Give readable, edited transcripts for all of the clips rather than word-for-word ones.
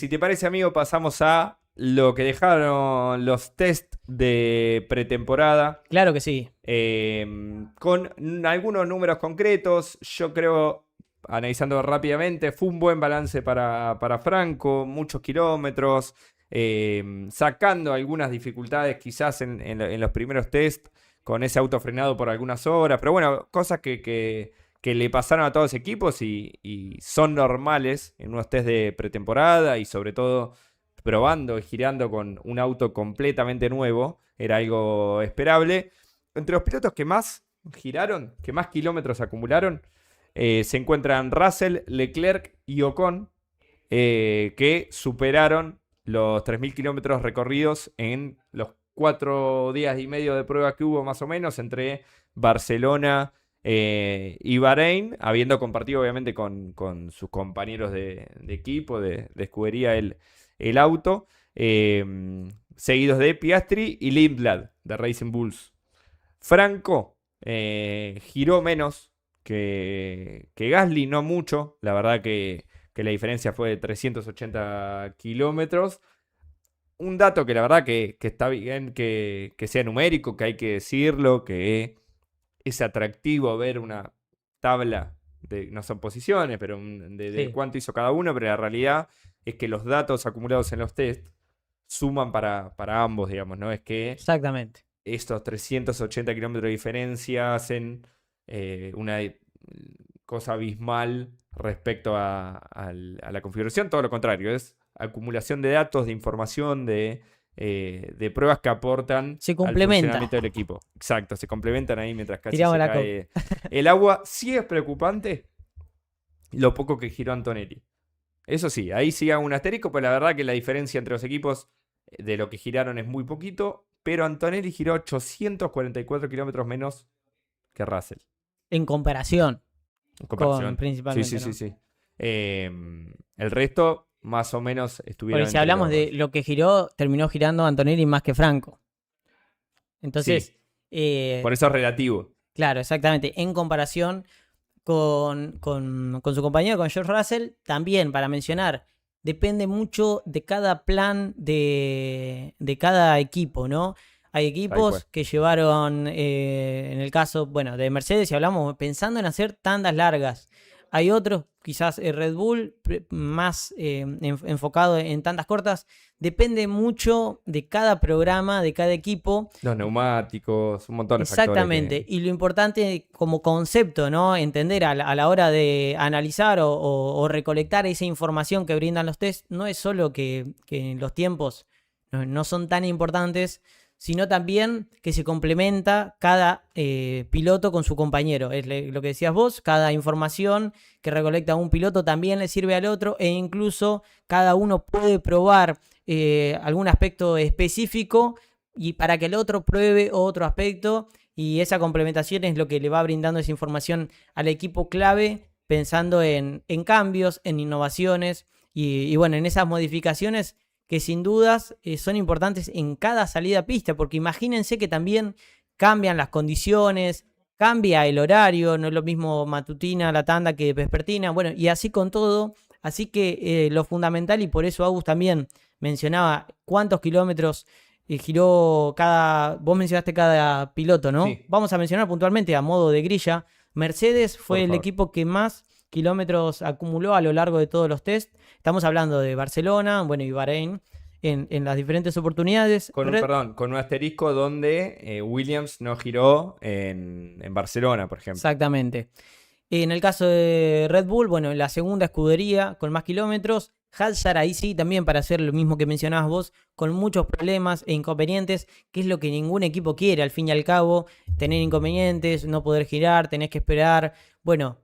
Si te parece, amigo, pasamos a lo que dejaron los test de pretemporada. Claro que sí. Con algunos números concretos. Yo creo, analizando rápidamente, fue un buen balance para Franco, muchos kilómetros, sacando algunas dificultades quizás en los primeros test, con ese auto frenado por algunas horas, pero bueno, cosas que le pasaron a todos los equipos y son normales en unos test de pretemporada y sobre todo probando y girando con un auto completamente nuevo, era algo esperable. Entre los pilotos que más giraron, que más kilómetros acumularon, se encuentran Russell, Leclerc y Ocon, que superaron los 3.000 kilómetros recorridos en los 4 días y medio de prueba que hubo más o menos entre Barcelona y Bahrein, habiendo compartido obviamente con sus compañeros de equipo, de escudería, el auto, seguidos de Piastri y Lindblad de Racing Bulls. Franco giró menos que Gasly, no mucho. La verdad que la diferencia fue de 380 kilómetros. Un dato que la verdad que está bien que sea numérico, que hay que decirlo, que es atractivo ver una tabla, no son posiciones, pero de Sí, cuánto hizo cada uno, pero la realidad es que los datos acumulados en los test suman para ambos, digamos, ¿no? Es que exactamente. estos 380 kilómetros de diferencia hacen una cosa abismal respecto a la configuración. Todo lo contrario, es acumulación de datos, de información, de pruebas que aportan Se al complementa. funcionamiento del equipo. Exacto, se complementan ahí mientras casi Tiramos se la co. cae el agua. Sí es preocupante lo poco que giró Antonelli. Eso sí, ahí sí hago un asterisco, pues la verdad que la diferencia entre los equipos de lo que giraron es muy poquito, pero Antonelli giró 844 kilómetros menos que Russell, En comparación en con comparación. Sí, sí, principalmente, sí, ¿no? sí. El resto, más o menos, Porque estuvieron si entre hablamos de los... lo que giró, terminó girando Antonelli más que Franco. Entonces, Sí, por eh, eso es relativo. claro, exactamente. En comparación con su compañero, con George Russell, también para mencionar, depende mucho de cada plan de cada equipo, ¿no? Hay Tal cual. equipos que llevaron, en el caso, bueno, de Mercedes, si hablamos, pensando en hacer tandas largas. Hay otros, quizás Red Bull, más enfocado en tandas cortas. Depende mucho de cada programa, de cada equipo. Los neumáticos, un montón de factores Exactamente, que... y lo importante como concepto, ¿no? Entender a la hora de analizar o recolectar esa información que brindan los test, no es solo que los tiempos no son tan importantes, sino también que se complementa cada piloto con su compañero. Es lo que decías vos, cada información que recolecta un piloto también le sirve al otro e incluso cada uno puede probar algún aspecto específico y para que el otro pruebe otro aspecto y esa complementación es lo que le va brindando esa información al equipo clave pensando en cambios, en innovaciones y bueno, en esas modificaciones que sin dudas son importantes en cada salida a pista, porque imagínense que también cambian las condiciones, cambia el horario, no es lo mismo matutina la tanda que vespertina, bueno, y así con todo, así que lo fundamental y por eso Agus también mencionaba cuántos kilómetros giró cada. Vos mencionaste cada piloto, ¿no? Sí, Vamos a mencionar puntualmente a modo de grilla. Mercedes por fue el favor. equipo que más kilómetros acumuló a lo largo de todos los test. Estamos hablando de Barcelona, bueno, y Bahrein en las diferentes oportunidades. Perdón, con un asterisco donde Williams no giró en Barcelona, por ejemplo. Exactamente. En el caso de Red Bull, bueno, en la segunda escudería con más kilómetros. Halsar ahí sí, también para hacer lo mismo que mencionabas vos, con muchos problemas e inconvenientes, que es lo que ningún equipo quiere, al fin y al cabo, tener inconvenientes, no poder girar, tenés que esperar. Bueno,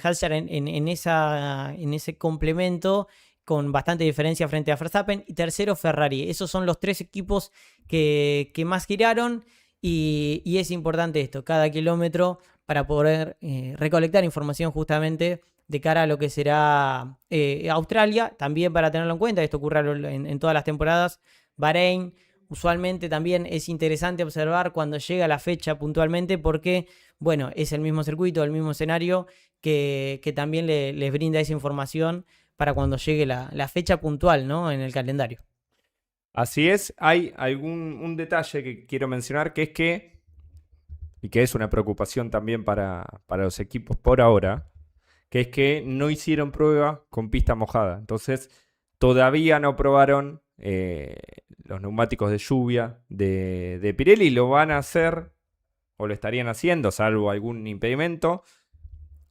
Halsar en ese complemento con bastante diferencia frente a Verstappen. Y tercero, Ferrari. Esos son los tres equipos que más giraron. Y es importante esto, cada kilómetro para poder recolectar información justamente de cara a lo que será Australia, también para tenerlo en cuenta, esto ocurre en todas las temporadas, Bahrein, usualmente también es interesante observar cuando llega la fecha puntualmente porque, bueno, es el mismo circuito, el mismo escenario que también les brinda esa información para cuando llegue la fecha puntual, ¿no? En el calendario. Así es, hay un detalle que quiero mencionar que es y que es una preocupación también para los equipos por ahora, que es que no hicieron prueba con pista mojada. Entonces, todavía no probaron los neumáticos de lluvia de Pirelli. Lo van a hacer, o lo estarían haciendo, salvo algún impedimento,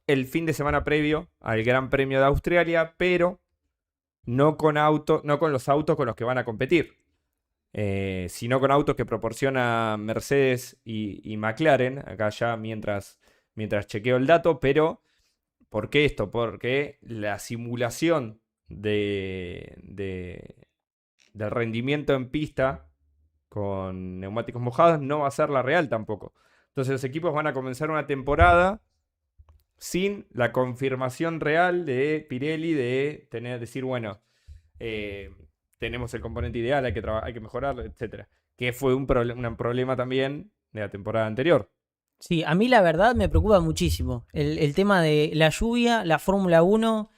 el fin de semana previo al Gran Premio de Australia, pero no con los autos con los que van a competir. Sino con autos que proporciona Mercedes y McLaren, acá ya mientras chequeo el dato, pero ¿por qué esto? Porque la simulación del rendimiento en pista con neumáticos mojados no va a ser la real tampoco. Entonces los equipos van a comenzar una temporada sin la confirmación real de Pirelli de decir, bueno, tenemos el componente ideal, hay que mejorarlo, etcétera. Que fue un problema también de la temporada anterior. Sí, a mí la verdad me preocupa muchísimo el tema de la lluvia, la Fórmula 1,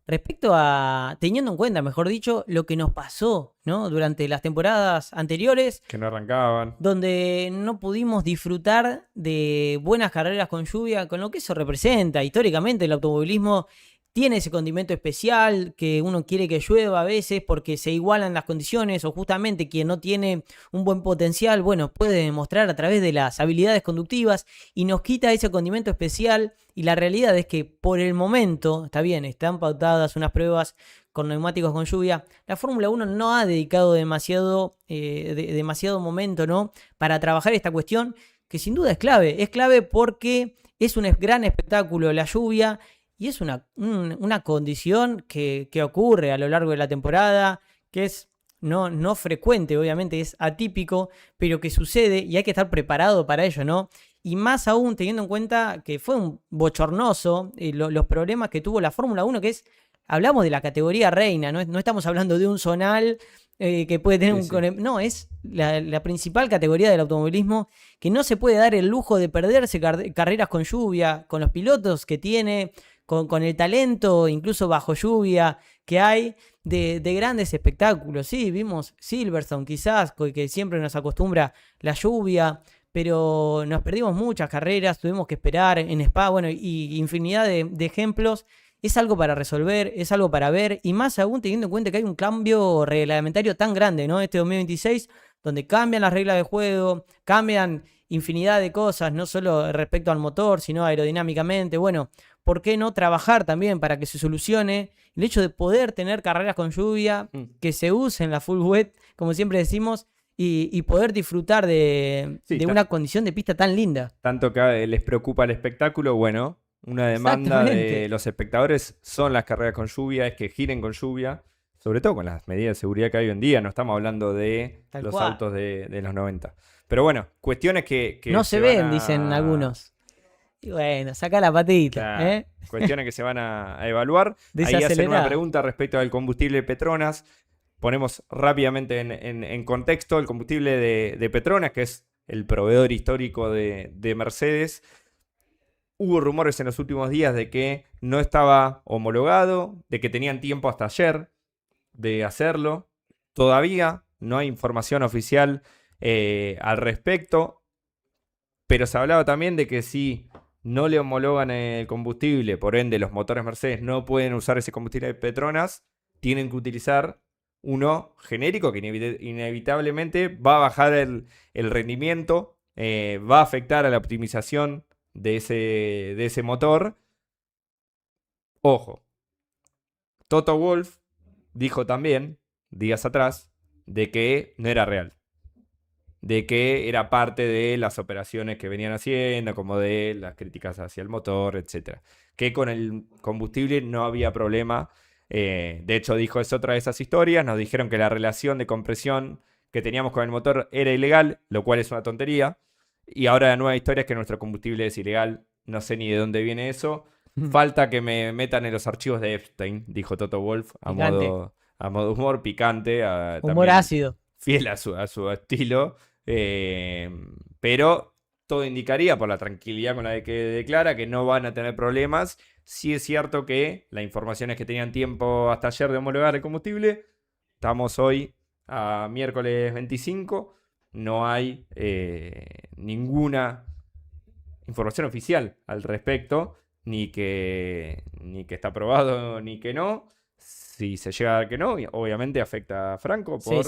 respecto a, teniendo en cuenta, mejor dicho, lo que nos pasó, ¿no? Durante las temporadas anteriores. Que no arrancaban. Donde no pudimos disfrutar de buenas carreras con lluvia, con lo que eso representa. Históricamente el automovilismo tiene ese condimento especial que uno quiere que llueva a veces porque se igualan las condiciones, o justamente quien no tiene un buen potencial, bueno, puede demostrar a través de las habilidades conductivas y nos quita ese condimento especial. Y la realidad es que por el momento, está bien, están pautadas unas pruebas con neumáticos con lluvia, la Fórmula 1 no ha dedicado demasiado momento, ¿no?, para trabajar esta cuestión que sin duda es clave porque es un gran espectáculo la lluvia. Y es una condición que ocurre a lo largo de la temporada, que es no frecuente, obviamente, es atípico, pero que sucede y hay que estar preparado para ello, ¿no? Y más aún teniendo en cuenta que fue un bochornoso los problemas que tuvo la Fórmula 1, que hablamos de la categoría reina, no estamos hablando de un zonal que puede tener sí. No, es la principal categoría del automovilismo, que no se puede dar el lujo de perderse carreras con lluvia, con los pilotos que tiene, con el talento, incluso bajo lluvia, que hay de grandes espectáculos. Sí, vimos Silverstone quizás, que siempre nos acostumbra la lluvia, pero nos perdimos muchas carreras, tuvimos que esperar en Spa, bueno, y infinidad de ejemplos. Es algo para resolver, es algo para ver, y más aún teniendo en cuenta que hay un cambio reglamentario tan grande, ¿no? Este 2026, donde cambian las reglas de juego, cambian infinidad de cosas, no solo respecto al motor, sino aerodinámicamente. Bueno, ¿por qué no trabajar también para que se solucione el hecho de poder tener carreras con lluvia, que se usen la full wet, como siempre decimos, y poder disfrutar de una condición de pista tan linda? Tanto que les preocupa el espectáculo, bueno, una demanda de los espectadores son las carreras con lluvia, es que giren con lluvia, sobre todo con las medidas de seguridad que hay hoy en día, no estamos hablando de los autos de los 90. Pero bueno, cuestiones que no se ven, dicen algunos. Y bueno, saca la patita. Claro, cuestiones que se van a evaluar. Ahí hacen una pregunta respecto al combustible Petronas. Ponemos rápidamente en contexto el combustible de Petronas, que es el proveedor histórico de Mercedes. Hubo rumores en los últimos días de que no estaba homologado, de que tenían tiempo hasta ayer de hacerlo. Todavía no hay información oficial al respecto, pero se hablaba también de que si no le homologan el combustible, por ende los motores Mercedes no pueden usar ese combustible de Petronas, tienen que utilizar uno genérico que inevitablemente va a bajar el rendimiento, va a afectar a la optimización de ese motor. Ojo, Toto Wolff dijo también, días atrás, de que no era real, de que era parte de las operaciones que venían haciendo, como de las críticas hacia el motor, etc. Que con el combustible no había problema. De hecho, dijo, es otra de esas historias. Nos dijeron que la relación de compresión que teníamos con el motor era ilegal, lo cual es una tontería. Y ahora la nueva historia es que nuestro combustible es ilegal. No sé ni de dónde viene eso. Falta que me metan en los archivos de Epstein, dijo Toto Wolff, a modo humor picante. Humor ácido. Fiel a su estilo. Pero todo indicaría, por la tranquilidad con la que declara, que no van a tener problemas Sí es cierto que las informaciones que tenían tiempo hasta ayer de homologar el combustible, estamos hoy a miércoles 25, no hay ninguna información oficial al respecto, ni que está aprobado ni que no. Si se llega a dar que no, obviamente afecta a Franco por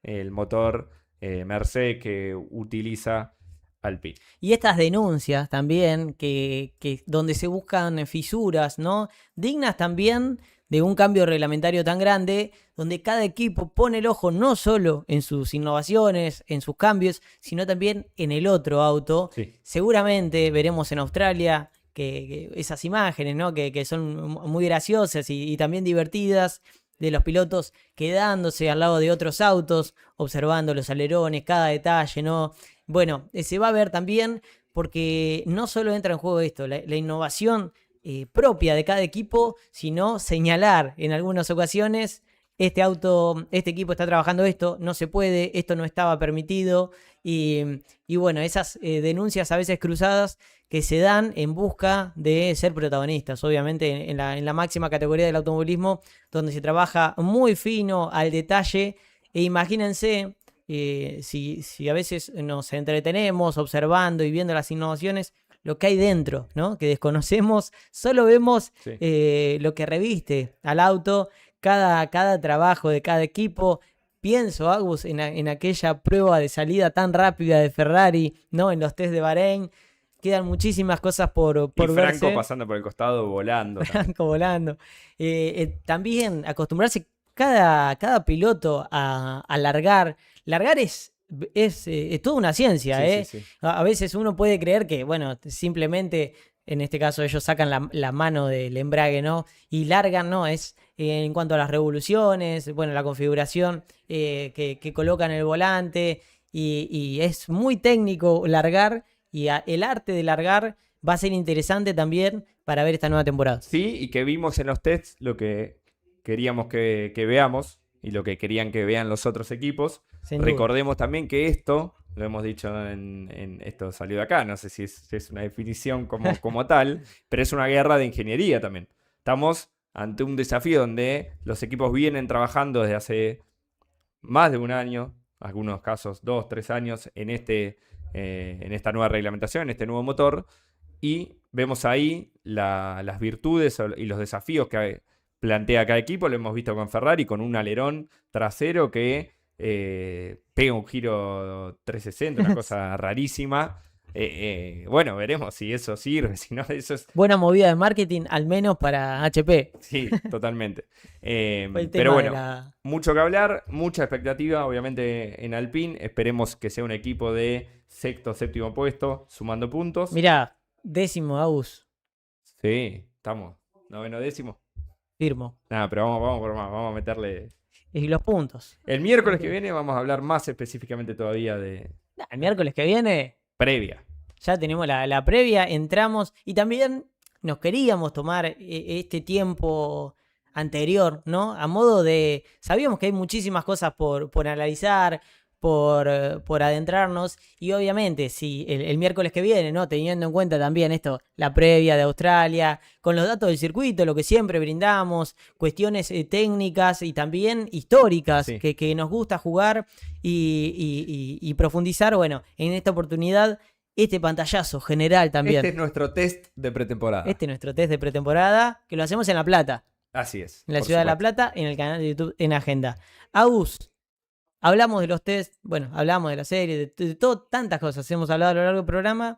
el motor Mercedes que utiliza Alpine. Y estas denuncias también, que donde se buscan fisuras, ¿no? Dignas también de un cambio reglamentario tan grande, donde cada equipo pone el ojo no solo en sus innovaciones, en sus cambios, sino también en el otro auto. Sí. Seguramente veremos en Australia que esas imágenes, ¿no? Que son muy graciosas y también divertidas, de los pilotos quedándose al lado de otros autos, observando los alerones, cada detalle, ¿no? Bueno, se va a ver también porque no solo entra en juego esto, la innovación propia de cada equipo, sino señalar en algunas ocasiones, este equipo está trabajando esto, no se puede, esto no estaba permitido, y bueno, esas denuncias a veces cruzadas que se dan en busca de ser protagonistas, obviamente en la máxima categoría del automovilismo, donde se trabaja muy fino al detalle, e imagínense si a veces nos entretenemos observando y viendo las innovaciones, lo que hay dentro, ¿no? Que desconocemos, solo vemos lo que reviste al auto, cada trabajo de cada equipo. Pienso, Agus, en aquella prueba de salida tan rápida de Ferrari, ¿no? En los test de Bahrein. Quedan muchísimas cosas por Franco verse. pasando por el costado, volando. Franco volando. También acostumbrarse cada piloto a largar. Largar es toda una ciencia, Sí. A veces uno puede creer que, bueno, simplemente, en este caso ellos sacan la mano del embrague, ¿no? Y largan, ¿no? Es en cuanto a las revoluciones, bueno, la configuración que colocan el volante, y es muy técnico largar, y el arte de largar va a ser interesante también para ver esta nueva temporada. Sí, y que vimos en los tests lo que queríamos que veamos y lo que querían que vean los otros equipos. Recordemos también que esto, lo hemos dicho en esto salió de acá, no sé si es una definición como tal, pero es una guerra de ingeniería también. Estamos ante un desafío donde los equipos vienen trabajando desde hace más de un año, en algunos casos 2, 3 años, en esta nueva reglamentación, en este nuevo motor, y vemos ahí las virtudes y los desafíos que plantea cada equipo. Lo hemos visto con Ferrari, con un alerón trasero que pega un giro 360, una cosa rarísima. Bueno, veremos si eso sirve, si no, eso es... Buena movida de marketing, al menos para HP. Sí, totalmente. Pero bueno, mucho que hablar, mucha expectativa, obviamente, en Alpine. Esperemos que sea un equipo de sexto, séptimo puesto, sumando puntos. Mirá, décimo, Agus. Sí, estamos. Noveno, décimo. Firmo. Nada, pero vamos por más, vamos a meterle... Y los puntos. El miércoles que viene vamos a hablar más específicamente todavía de... El miércoles que viene... Previa. Ya tenemos la previa, entramos, y también nos queríamos tomar este tiempo anterior, ¿no? A modo de... Sabíamos que hay muchísimas cosas por analizar, por adentrarnos, y obviamente si el miércoles que viene, ¿no? Teniendo en cuenta también esto, la previa de Australia, con los datos del circuito, lo que siempre brindamos, cuestiones técnicas y también históricas, Sí. que nos gusta jugar y profundizar. Bueno, en esta oportunidad, este pantallazo general también. Este es nuestro test de pretemporada. Este es nuestro test de pretemporada, que lo hacemos en La Plata. Así es. En la por ciudad de La supuesto. Plata, en el canal de YouTube, en Agenda. Agus, hablamos de los tests, bueno, hablamos de la serie, de todo, tantas cosas hemos hablado a lo largo del programa.